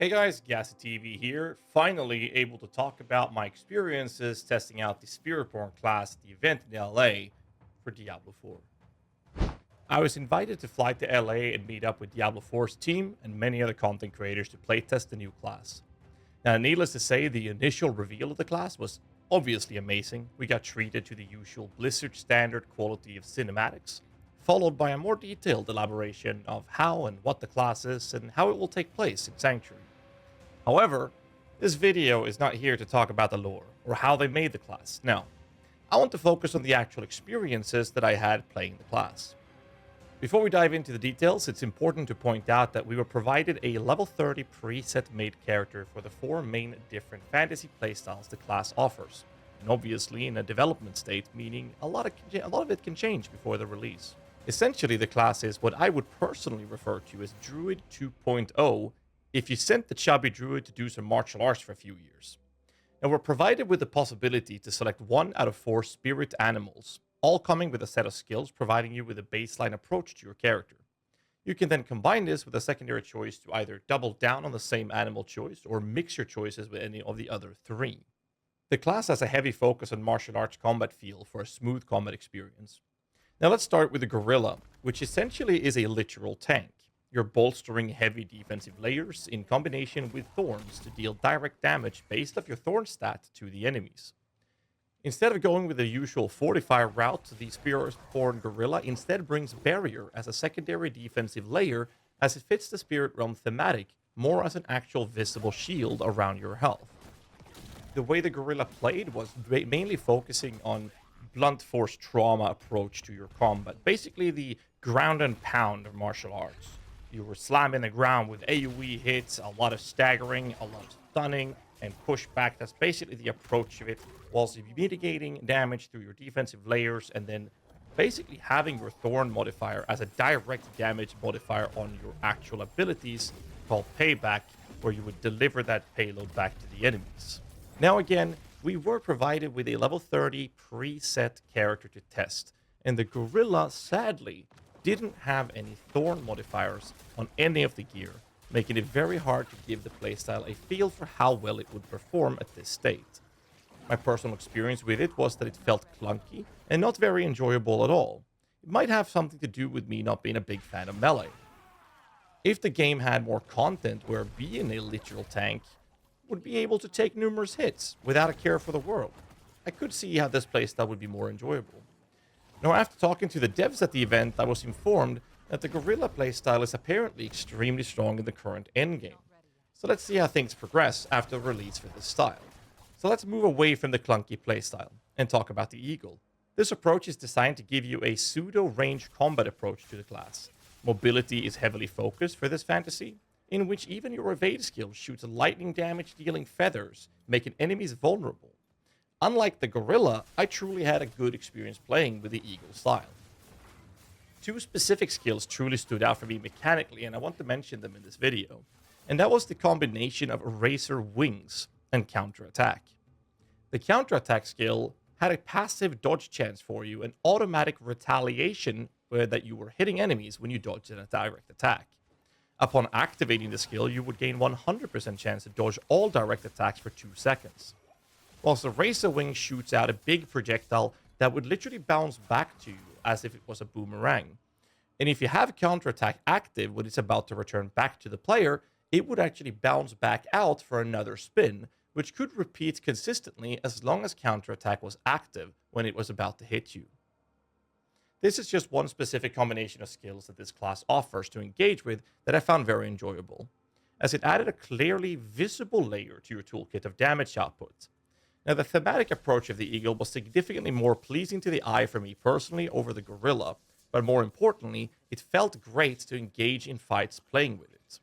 Hey guys, GHAZZY TV here, finally able to talk about my experiences testing out the Spiritborn Class at the event in LA for Diablo 4. I was invited to fly to LA and meet up with Diablo 4's team and many other content creators to playtest the new class. Now, needless to say, the initial reveal of the class was obviously amazing. We got treated to the usual Blizzard standard quality of cinematics, followed by a more detailed elaboration of how and what the class is and how it will take place in Sanctuary. However, this video is not here to talk about the lore or how they made the class. No, I want to focus on the actual experiences that I had playing the class. Before we dive into the details, it's important to point out that we were provided a level 30 preset made character for the four main different fantasy playstyles the class offers, and obviously in a development state, meaning a lot of it can change before the release. Essentially, the class is what I would personally refer to as DRUID 2.0 if you sent the chubby druid to do some martial arts for a few years. Now, we're provided with the possibility to select one out of four spirit animals, all coming with a set of skills providing you with a baseline approach to your character. You can then combine this with a secondary choice to either double down on the same animal choice or mix your choices with any of the other three. The class has a heavy focus on martial arts combat feel for a smooth combat experience. Now let's start with the gorilla, which essentially is a literal tank. You're bolstering heavy defensive layers in combination with thorns to deal direct damage based off your thorn stat to the enemies. Instead of going with the usual fortifier route, the Spiritborn Gorilla instead brings Barrier as a secondary defensive layer as it fits the Spirit Realm thematic more as an actual visible shield around your health. The way the Gorilla played was mainly focusing on blunt force trauma approach to your combat, basically the ground and pound of martial arts. You were slamming the ground with AoE hits, a lot of staggering, a lot of stunning, and pushback. That's basically the approach of it, whilst mitigating damage through your defensive layers, and then basically having your Thorn modifier as a direct damage modifier on your actual abilities, called Payback, where you would deliver that payload back to the enemies. Now again, we were provided with a level 30 preset character to test, and the Gorilla, sadly, didn't have any Thorn modifiers on any of the gear, making it very hard to give the playstyle a feel for how well it would perform at this state. My personal experience with it was that it felt clunky and not very enjoyable at all. It might have something to do with me not being a big fan of melee. If the game had more content where being a literal tank would be able to take numerous hits without a care for the world, I could see how this playstyle would be more enjoyable. Now, after talking to the devs at the event, I was informed that the Gorilla playstyle is apparently extremely strong in the current endgame. So let's see how things progress after the release for this style. So let's move away from the clunky playstyle and talk about the Eagle. This approach is designed to give you a pseudo-range combat approach to the class. Mobility is heavily focused for this fantasy, in which even your evade skill shoots lightning damage dealing feathers, making enemies vulnerable. Unlike the Gorilla, I truly had a good experience playing with the Eagle style. Two specific skills truly stood out for me mechanically, and I want to mention them in this video. And that was the combination of Eraser Wings and Counterattack. The Counterattack skill had a passive dodge chance for you and automatic retaliation that you were hitting enemies when you dodged a direct attack. Upon activating the skill, you would gain 100% chance to dodge all direct attacks for 2 seconds. Whilst the Razor Wing shoots out a big projectile that would literally bounce back to you as if it was a boomerang. And if you have Counterattack active when it's about to return back to the player, it would actually bounce back out for another spin, which could repeat consistently as long as Counterattack was active when it was about to hit you. This is just one specific combination of skills that this class offers to engage with that I found very enjoyable, as it added a clearly visible layer to your toolkit of damage output. Now, the thematic approach of the Eagle was significantly more pleasing to the eye for me personally over the Gorilla, but more importantly, it felt great to engage in fights playing with it.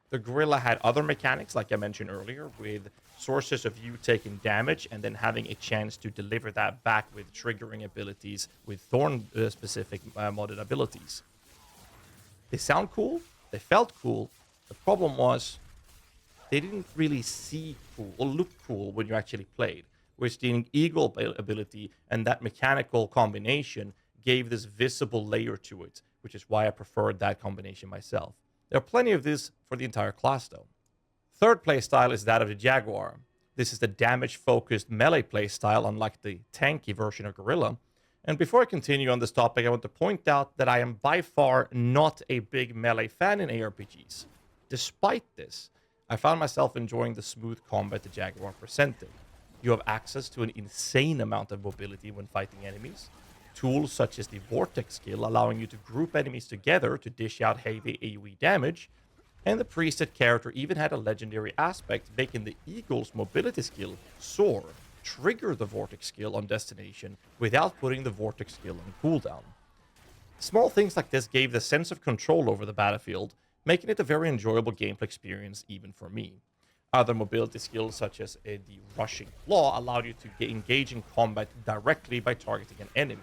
The Gorilla had other mechanics, like I mentioned earlier, with sources of you taking damage and then having a chance to deliver that back with triggering abilities with Thorn-specific modded abilities. They sound cool, they felt cool. The problem was they didn't really see cool or look cool when you actually played, which the Eagle ability and that mechanical combination gave this visible layer to it, which is why I preferred that combination myself. There are plenty of this for the entire class, though. third playstyle is that of the Jaguar. This is the damage-focused melee playstyle, unlike the tanky version of Gorilla. And before I continue on this topic, I want to point out that I am by far not a big melee fan in ARPGs. Despite this, I found myself enjoying the smooth combat the Jaguar presented. You have access to an insane amount of mobility when fighting enemies. Tools such as the Vortex skill allowing you to group enemies together to dish out heavy AoE damage. And the preset character even had a legendary aspect, making the Eagle's mobility skill, Soar, trigger the Vortex skill on destination without putting the Vortex skill on cooldown. Small things like this gave the sense of control over the battlefield, making it a very enjoyable gameplay experience even for me. Other mobility skills such as the Rushing Claw allowed you to engage in combat directly by targeting an enemy.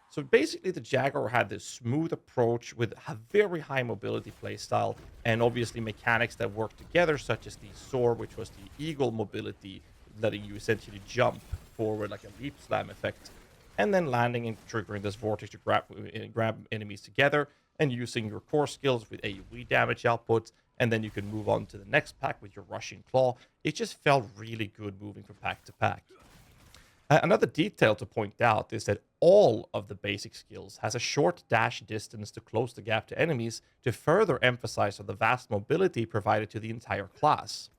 So basically the Jaguar had this smooth approach with a very high mobility playstyle and obviously mechanics that work together, such as the Soar, which was the Eagle mobility, letting you essentially jump forward like a leap slam effect, and then landing and triggering this vortex to grab enemies together, and using your core skills with AoE damage output, and then you can move on to the next pack with your Rushing Claw. It just felt really good moving from pack to pack. Another detail to point out is that all of the basic skills has a short dash distance to close the gap to enemies to further emphasize on the vast mobility provided to the entire class.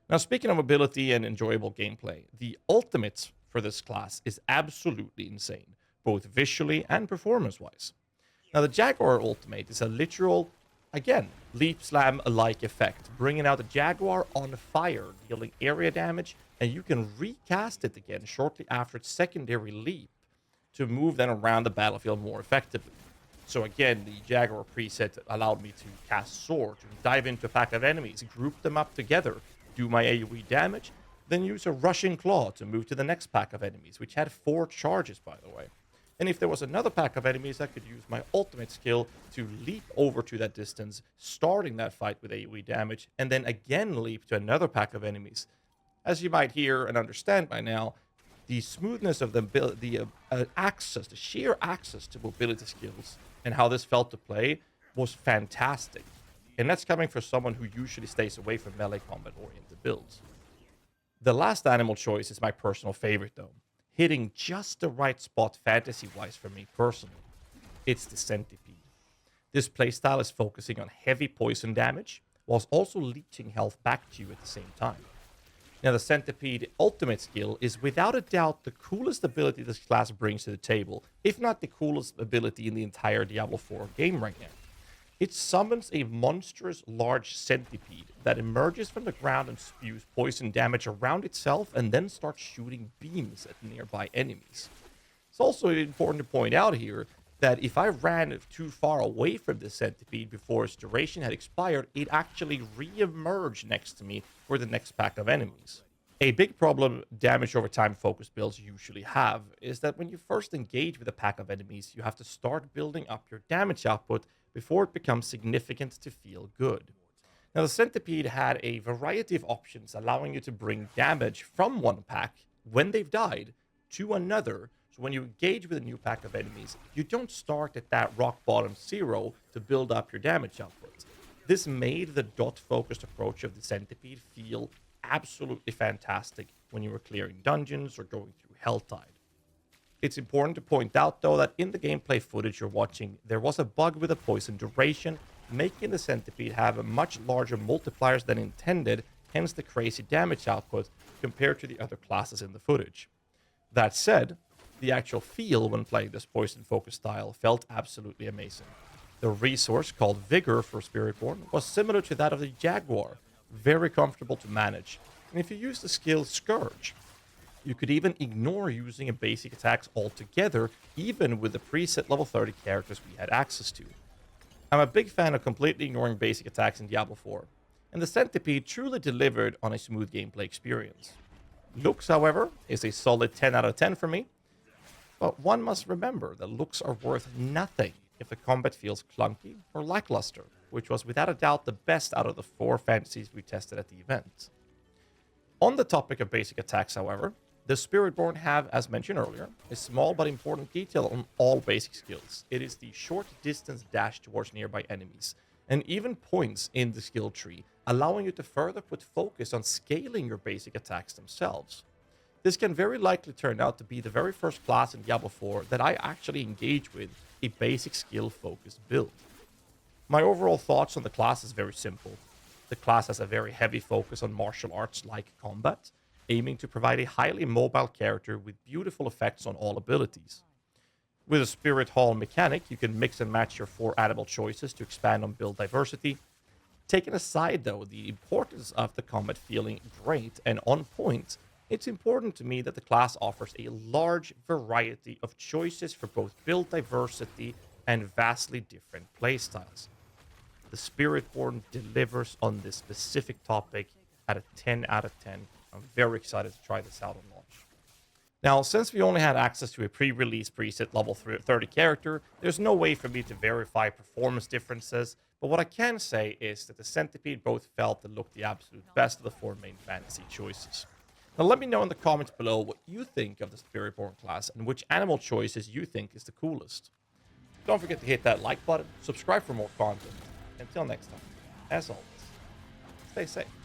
Now, speaking of mobility and enjoyable gameplay, the ultimate for this class is absolutely insane, both visually and performance-wise. Now, the Jaguar ultimate is a literal, again, leap slam-alike effect, bringing out the Jaguar on fire, dealing area damage, and you can recast it again shortly after its secondary leap to move then around the battlefield more effectively. So again, the Jaguar preset allowed me to cast Soar, to dive into a pack of enemies, group them up together, do my AoE damage, then use a Rushing Claw to move to the next pack of enemies, which had 4 charges, by the way. And if there was another pack of enemies, I could use my ultimate skill to leap over to that distance, starting that fight with AoE damage, and then again leap to another pack of enemies. As you might hear and understand by now, the smoothness of the access, the sheer access to mobility skills, and how this felt to play was fantastic. And that's coming from someone who usually stays away from melee combat-oriented builds. The last animal choice is my personal favorite, though, hitting just the right spot fantasy-wise for me personally. It's the Centipede. This playstyle is focusing on heavy poison damage, whilst also leeching health back to you at the same time. Now, the Centipede ultimate skill is without a doubt the coolest ability this class brings to the table, if not the coolest ability in the entire Diablo IV game right now. It summons a monstrous large centipede that emerges from the ground and spews poison damage around itself and then starts shooting beams at nearby enemies. It's also important to point out here that if I ran too far away from the centipede before its duration had expired, it actually re-emerged next to me for the next pack of enemies. A big problem damage over time focused builds usually have is that when you first engage with a pack of enemies, you have to start building up your damage output before it becomes significant to feel good. Now, the Centipede had a variety of options allowing you to bring damage from one pack when they've died to another. So when you engage with a new pack of enemies, you don't start at that rock bottom 0 to build up your damage output. This made the dot-focused approach of the Centipede feel absolutely fantastic when you were clearing dungeons or going through Helltide. It's important to point out, though, that in the gameplay footage you're watching, there was a bug with the poison duration, making the Centipede have a much larger multipliers than intended, hence the crazy damage output compared to the other classes in the footage. That said, the actual feel when playing this poison-focused style felt absolutely amazing. The resource, called Vigor for Spiritborn, was similar to that of the Jaguar, very comfortable to manage. And if you use the skill Scourge, you could even ignore using a basic attacks altogether, even with the preset level 30 characters we had access to. I'm a big fan of completely ignoring basic attacks in Diablo IV, and the Centipede truly delivered on a smooth gameplay experience. Looks, however, is a solid 10 out of 10 for me, but one must remember that looks are worth nothing if the combat feels clunky or lackluster, which was without a doubt the best out of the 4 fantasies we tested at the event. On the topic of basic attacks, however, the Spiritborn have, as mentioned earlier, a small but important detail on all basic skills. It is the short distance dash towards nearby enemies. and even points in the skill tree, allowing you to further put focus on scaling your basic attacks themselves. This can very likely turn out to be the very first class in Diablo 4 that I actually engage with a basic skill-focused build. My overall thoughts on the class is very simple. The class has a very heavy focus on martial arts-like combat, aiming to provide a highly mobile character with beautiful effects on all abilities. With a Spirit Hall mechanic, you can mix and match your 4 addable choices to expand on build diversity. Taking aside, though, the importance of the combat feeling great and on point, it's important to me that the class offers a large variety of choices for both build diversity and vastly different playstyles. The Spiritborn delivers on this specific topic at a 10 out of 10. I'm very excited to try this out on launch. Now, since we only had access to a pre-release preset level 30 character, there's no way for me to verify performance differences, but what I can say is that the Centipede both felt and looked the absolute best of the 4 main fantasy choices. Now let me know in the comments below what you think of the Spiritborn class and which animal choices you think is the coolest. Don't forget to hit that like button, subscribe for more content. Until next time, as always, stay safe.